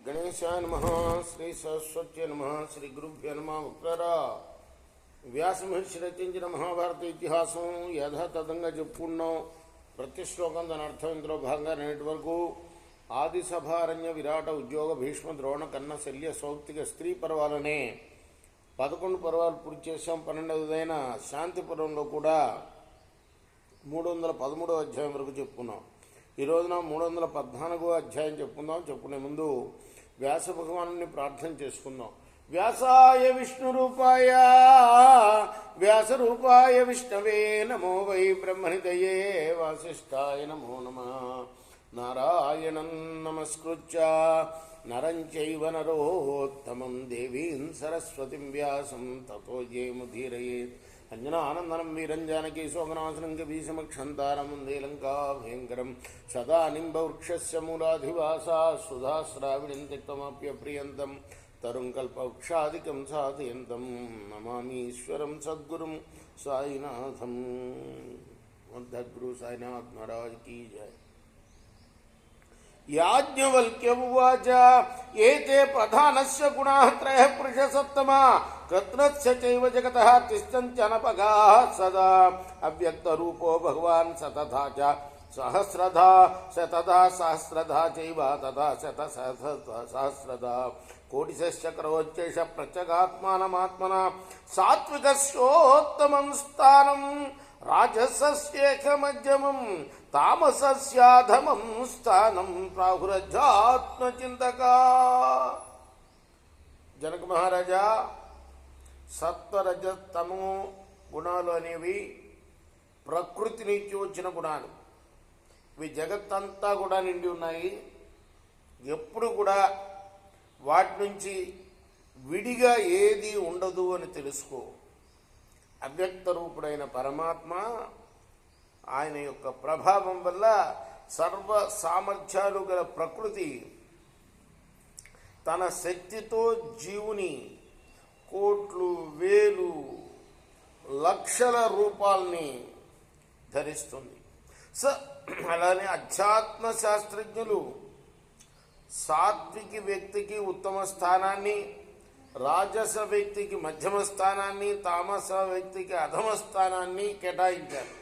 గణేశాయ నమః. శ్రీ సరస్వత్యై నమః. శ్రీ గురుభ్యో నమః. ఉత్తరా వ్యాస మహర్షి రచించిన మహాభారత ఇతిహాసం యథాతథంగా చెప్పుకున్నాం. ప్రతి శ్లోకం దాని అర్థం ఇందులో భాగంగా నేటి వరకు ఆది సభారణ్య విరాట ఉద్యోగ భీష్మ ద్రోణ కన్న శల్య సౌప్తిక స్త్రీ పర్వాలనే 11 పర్వాలు పూర్తి చేశాం. 12వదైన శాంతి పర్వంలో కూడా 313వ అధ్యాయం వరకు చెప్పుకున్నాం. ఈ రోజున 314వ అధ్యాయం చెప్పుకుందాం. చెప్పుకునే ముందు వ్యాస భగవాను ప్రార్థన చేసుకుందాం. వ్యాసాయ విష్ణురూపాయ వ్యాసరూపాయ విష్ణవే నమో వై బ్రహ్మనిదయే వాసిష్ఠాయ నమో నమః. నారాయణం నమస్కృత్య నరం చైవ నరోత్తమం దేవీం సరస్వతిం వ్యాసం తతో జయముదీరయేత్. అంజనానందనం వీరం జానకీ శోకనాశనం కవీశమక్షంతారం వందే లంకా భయంకరం. సదా నింబవృక్షస్య మూలాధివాసా సుధాశ్రావిణం తిక్తమప్యప్రియంతం తరుం కల్పవృక్షాదికం సాధయంతం నమామీశ్వరం సద్గురుం సాయినాథం. గురు సాయినాథ్ మహారాజ్ కీ జయ. యాజ్ఞవల్క్య ఉవాచ ఏతే ప్రధానస్య గుణాః త్రయః పురుషసత్తమా కృత్నస్య చైవ జగతః తిష్టంచనపగాః సదా. అవ్యక్తరూపో భగవాన్ సతథా చ సహస్రధా శతధా సహస్రధా చైవ తథా శతసహస్రధా కోటిశశ్చక్రవచ్చేష ప్రత్యేగాత్మానమాత్మనా. సాత్వికస్యోత్తమం స్థానం రాజసస్యేకమధ్యమం తామసస్యాధమం స్థానం ప్రాహురధ్యాత్మచింతకా. జనక మహారాజా, సత్వరజతమో గుణాలు అనేవి ప్రకృతి నుంచి వచ్చిన గుణాలు. ఇవి జగత్తంతా కూడా నిండి ఉన్నాయి. ఎప్పుడు కూడా వాటి నుంచి విడిగా ఏది ఉండదు అని తెలుసుకో. అవ్యక్త రూపుడైన పరమాత్మ ఆయన యొక్క ప్రభావం వల్ల సర్వ సామర్థ్యాలు గల ప్రకృతి తన శక్తితో జీవుని కోట్లు వేలు లక్షల రూపాల్ని ధరిస్తుంది. అలానే అధ్యాత్మ శాస్త్రజ్ఞులు సాత్వికి వ్యక్తికి ఉత్తమ స్థానాన్ని, రాజస వ్యక్తికి మధ్యమ స్థానాన్ని, తామస వ్యక్తికి అధమ స్థానాన్ని కేటాయించారు,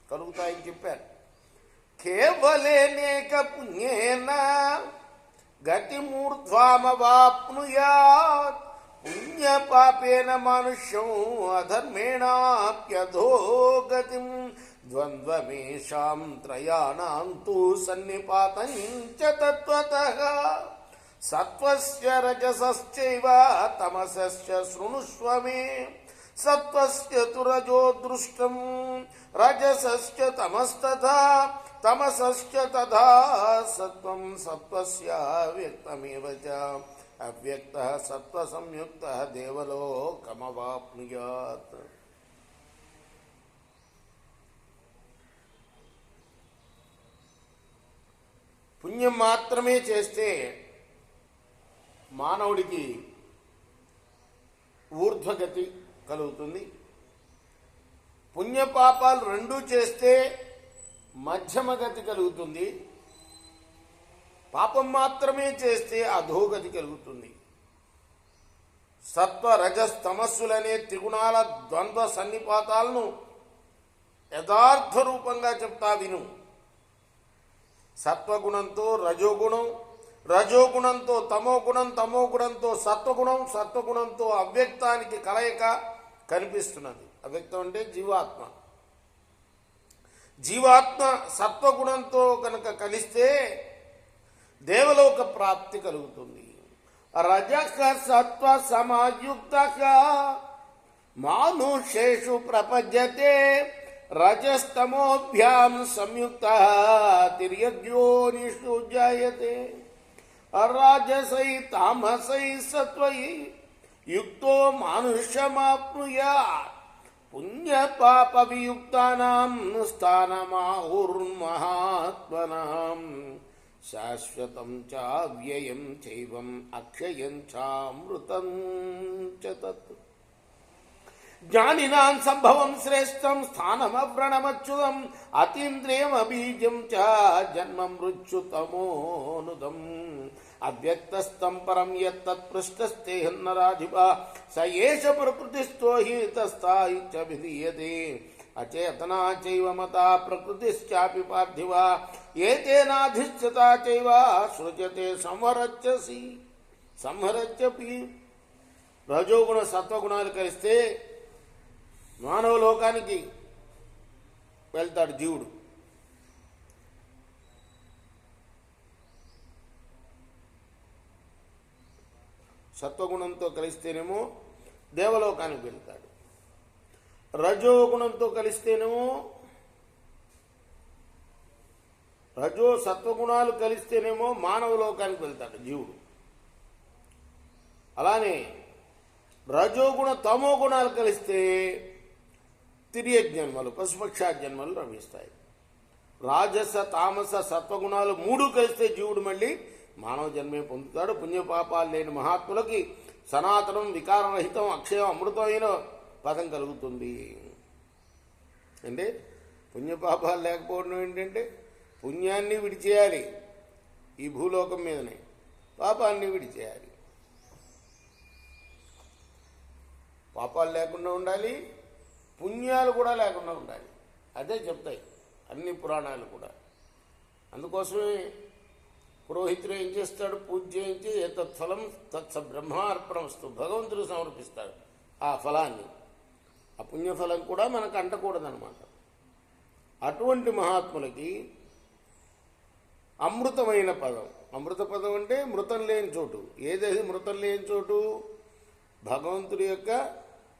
కలుగుతాయని చెప్పారు. కేవలేనేక పుణ్యేన గతి మూర్ధ్వామవాప్నుయాత్ పుణ్య పాపేన మనుష్యం అధర్మేణాప్యధోగతిం ద్వంద్వమేషాం త్రయాణాం తు సన్నిపాతం చ తత్వతః. సత్వస్య రజసశ్చైవ తమసస్య శృణుష్వ మే. సత్వస్య తు రజో దృష్టం రజసస్య తమస్తథా తమసస్య తథా సత్వం. సత్వస్య వ్యక్తమేవ చ అవ్యక్తః సత్వ సంయుక్తః దేవలోకమవాప్నుయాత్. పుణ్యం మాత్రమే చేస్తే మానవుడికి ఊర్ధ్వగతి కలుగుతుంది. పుణ్యపాపాలు రెండూ చేస్తే మధ్యమ గతి కలుగుతుంది. పాపం మాత్రమే చేస్తే అధోగతి కలుగుతుంది. సత్వ రజస్తమస్సులనే త్రిగుణాల ద్వంద్వ సన్నిపాతాలను యథార్థ రూపంగా చెప్తా విను. సత్వగుణంతో రజోగుణం, రజోగుణంతో తమోగుణం, తమోగుణంతో సత్వగుణం, సత్వగుణంతో అవ్యక్తానికి కలయిక కనిపిస్తున్నది. అవ్యక్తం అంటే జీవాత్మ. జీవాత్మ సత్వగుణంతో కనుక కలిస్తే దేవలోక ప్రాప్తి కలుగుతుంది. రజః సత్వ సమాయుక్తః మానుషేషు ప్రపద్యతే రజస్తమోభ్యాం సంయుక్తః తిర్యగ్యోనిషు జాయతే. రాజసై తామసై సత్వై యుక్తో మానుష్యమాప్నుయాత్ పుణ్య పాప వియుక్తానాం స్థానమాహుర్మహాత్మనాం శాశ్వతం చ వ్యయం చైవం అక్షయం చామృతం చ తత్. జ్ఞానినాం సంభవం శ్రేష్టం స్థానమవ్రణమచ్యుతం అతీంద్రియమబీజం చ జన్మ మృత్యుతమోనుదం. అవ్యక్తస్థం పరం యత్తత్పృష్టస్థేహన్నరాధిప స ఏష ప్రకృతిస్థో హి తస్థాయిచ్చ విధీయతే అచేతనా చైవ మతా ప్రకృతిశ్చాపి పార్థివ ఏతేనాధిష్ఠితా చైవ సృజతే సంహరత్యపి. రజోగుణ సత్వగుణాలు కలిస్తే మానవ లోకానికి వెళ్తాడు జీవుడు. సత్వగుణంతో కలిస్తేనేమో దేవలోకానికి వెళ్తాడు, రజోగుణంతో కలిస్తేనేమో సత్వగుణాలు కలిస్తేనేమో మానవ లోకానికి వెళ్తాడు జీవుడు. అలానే రజోగుణ తమో గుణాలు కలిస్తే తిరియ జన్మలు పశుపక్షా జన్మలు లభిస్తాయి. రాజస తామస సత్వగుణాలు 3 కలిస్తే జీవుడు మళ్ళీ మానవ జన్మే పొందుతాడు. పుణ్యపాపాలు లేని మహాత్ములకి సనాతనం వికారరహితం అక్షయం అమృతమైన పదం కలుగుతుంది. అంటే పుణ్యపాపాలు లేకపోవడం ఏంటంటే పుణ్యాన్ని విడిచేయాలి ఈ భూలోకం మీదనే, పాపాన్ని విడిచేయాలి. పాపాలు లేకుండా ఉండాలి, పుణ్యాలు కూడా లేకుండా ఉండాలి. అదే చెప్తాయి అన్ని పురాణాలు కూడా. అందుకోసమే పురోహితుడు ఏం చేస్తాడు, పూజ చేయించి తత్ఫలం తత్స బ్రహ్మార్పణమస్తు భగవంతుడు సమర్పిస్తాడు ఆ ఫలాన్ని. ఆ పుణ్యఫలం కూడా మనకు అంటకూడదనమాట. అటువంటి మహాత్ములకి అమృతమైన పదం, అమృత పదం అంటే మృతం లేని చోటు. ఏదైతే మృతం లేని చోటు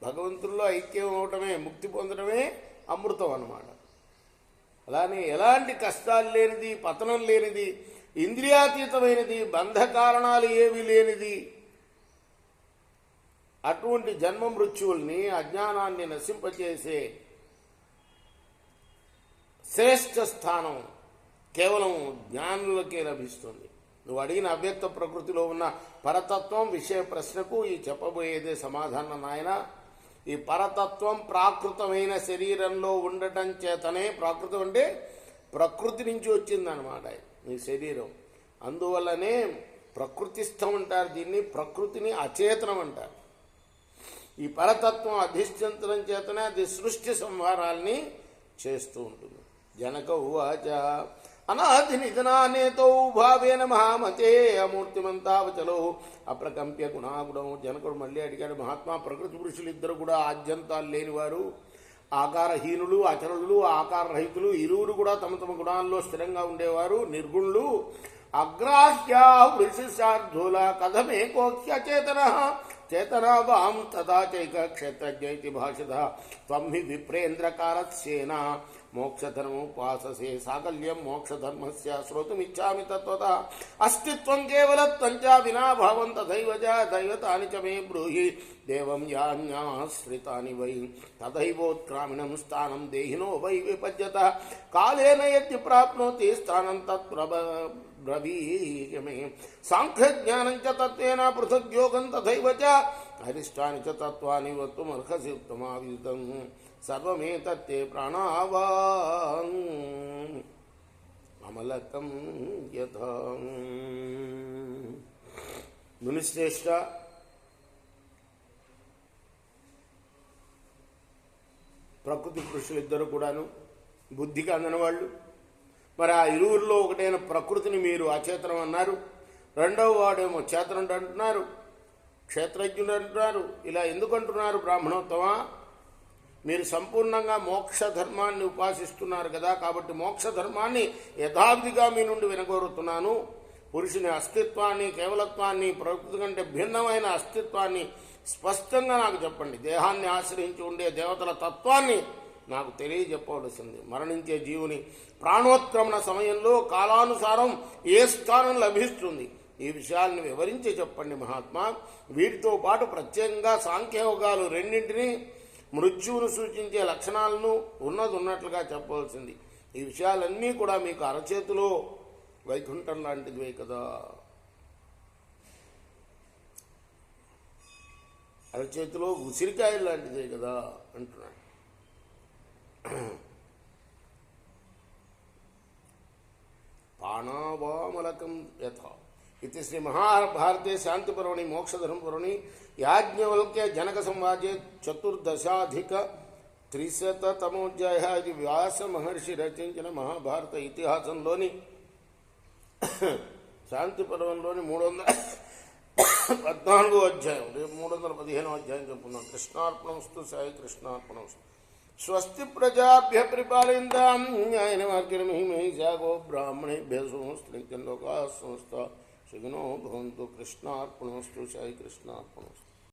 భగవంతుల్లో ఐక్యం అవటమే, ముక్తి పొందడమే అమృతం అన్నమాట. అలానే ఎలాంటి కష్టాలు లేనిది, పతనం లేనిది, ఇంద్రియాతీతమైనది, బంధ కారణాలు ఏవి లేనిది, అటువంటి జన్మ మృత్యువుల్ని అజ్ఞానాన్ని నశింపచేసే శ్రేష్ఠ స్థానం కేవలం జ్ఞానులకే లభిస్తుంది. నువ్వు అడిగిన అవ్యక్త ప్రకృతిలో ఉన్న పరతత్వం విషయ ప్రశ్నకు ఈ చెప్పబోయేదే సమాధానం నాయన. ఈ పరతత్వం ప్రాకృతమైన శరీరంలో ఉండటం చేతనే, ప్రాకృతం అంటే ప్రకృతి నుంచి వచ్చిందనమాట ఈ శరీరం. అందువల్లనే ప్రకృతిస్థం అంటారు దీన్ని, ప్రకృతిని అచేతనం అంటారు. ఈ పరతత్వం అధిష్ఠించడం చేతనే అది సృష్టి సంహారాల్ని చేస్తూ ఉంటుంది. జనక ఉవాచ అనాది నిధనానేతో భావేన మహామతే అమూర్తిమంతావచలో అప్రకంప్య గుణాగుణం. జనకుడు మళ్ళీ అడిగాడు, మహాత్మా ప్రకృతి పురుషులు ఇద్దరు కూడా ఆద్యంతాలు లేనివారు, ఆకారహీనులు, అచరులు, ఆకారరహితులు, ఇరువురు కూడా తమ తమ గుణాల్లో స్థిరంగా ఉండేవారు, నిర్గుణులు. అగ్రాహ్యా వృషిశార్ధుల కథమే కోక్ష్యచేతన చేతనావాం తథా చైక క్షేత్రజ్ఞైతి భాషిత త్వం హి విప్రేంద్రకారస్యేన మోక్షధర్మోపాససే సాకల్యం మోక్షధర్మస్య శ్రోతుమిచ్చామి తత్వతః అస్తిత్వం కేవలత్వం చ వినాభావం తథైవ చ దైవతాని చ మే బ్రూహి దేవం యాన్యాశ్రితాని వై తథైవోత్క్రామిణం స్థానం దేహినో వై విపద్యత కాలేన యద్య ప్రాప్నోతి స్థానం తత్ప్రబ్రవీయమే సాంఖ్యజ్ఞానం చ తత్వేన పృథగ్యోగం తథైవ చ అరిష్టాని చ తత్వాని వక్తుమర్హసి ఉత్తమావిదితం సర్వమేతత్తే ప్రాణావాన్ అమలకం యథా. మునిశ్రేష్ఠ, ప్రకృతి పురుషులిద్దరూ కూడాను బుద్ధికి అందిన వాళ్ళు. మరి ఆ ఇరువురిలో ఒకటైన ప్రకృతిని మీరు అచేతనం అన్నారు, రెండవ వాడేమో చేతనుడు అంటున్నారు, క్షేత్రజ్ఞుడు అంటున్నారు. ఇలా ఎందుకు అంటున్నారు బ్రాహ్మణోత్తమా? మీరు సంపూర్ణంగా మోక్ష ధర్మాన్ని ఉపాసిస్తున్నారు కదా, కాబట్టి మోక్ష ధర్మాన్ని యథావిధిగా మీ నుండి వినగోరుతున్నాను. పురుషుని అస్తిత్వాన్ని, కేవలత్వాన్ని, ప్రకృతి కంటే భిన్నమైన అస్తిత్వాన్ని స్పష్టంగా నాకు చెప్పండి. దేహాన్ని ఆశ్రయించి ఉండే దేవతల తత్వాన్ని నాకు తెలియజెప్పవలసింది. మరణించే జీవుని ప్రాణోత్క్రమణ సమయంలో కాలానుసారం ఏ స్థానం లభిస్తుంది, ఈ విషయాలను వివరించి చెప్పండి మహాత్మా. వీటితో పాటు ప్రత్యేకంగా సాంఖ్యయోగాలు రెండింటినీ, మృత్యువును సూచించే లక్షణాలను ఉన్నట్లుగా చెప్పవలసింది. ఈ విషయాలన్నీ కూడా మీకు అరచేతిలో వైకుంఠం లాంటిదివే కదా, అరచేతిలో ఉసిరికాయలు లాంటిదే కదా అంటున్నాడు. పాణావామలకం యథ, इति श्री महाभारते शांतिपर्वणि मोक्षधर्मपर्वणि याज्ञवल्क्य जनक संवादे 14,300तमोऽध्यायः इति व्यास महर्षि रचिंచిన महाभारत इतिहासంలోని శాంతి పర్వంలోని 314 అధ్యాయం 315 అధ్యాయం చెప్పుకున్నాం. కృష్ణార్పణమస్తు. సాయి కృష్ణార్పణమస్తు. స్వస్తి ప్రజాభ్య పరిపాలయంతాం న్యాయేన మార్గేణ మహిమహీషా గో బ్రాహ్మణేభ్యः శుభమస్తు. లోకాः సమస్తాः సుఖినో భవంతు. కృష్ణార్పణమస్తు. సాయి కృష్ణార్పణమస్తు.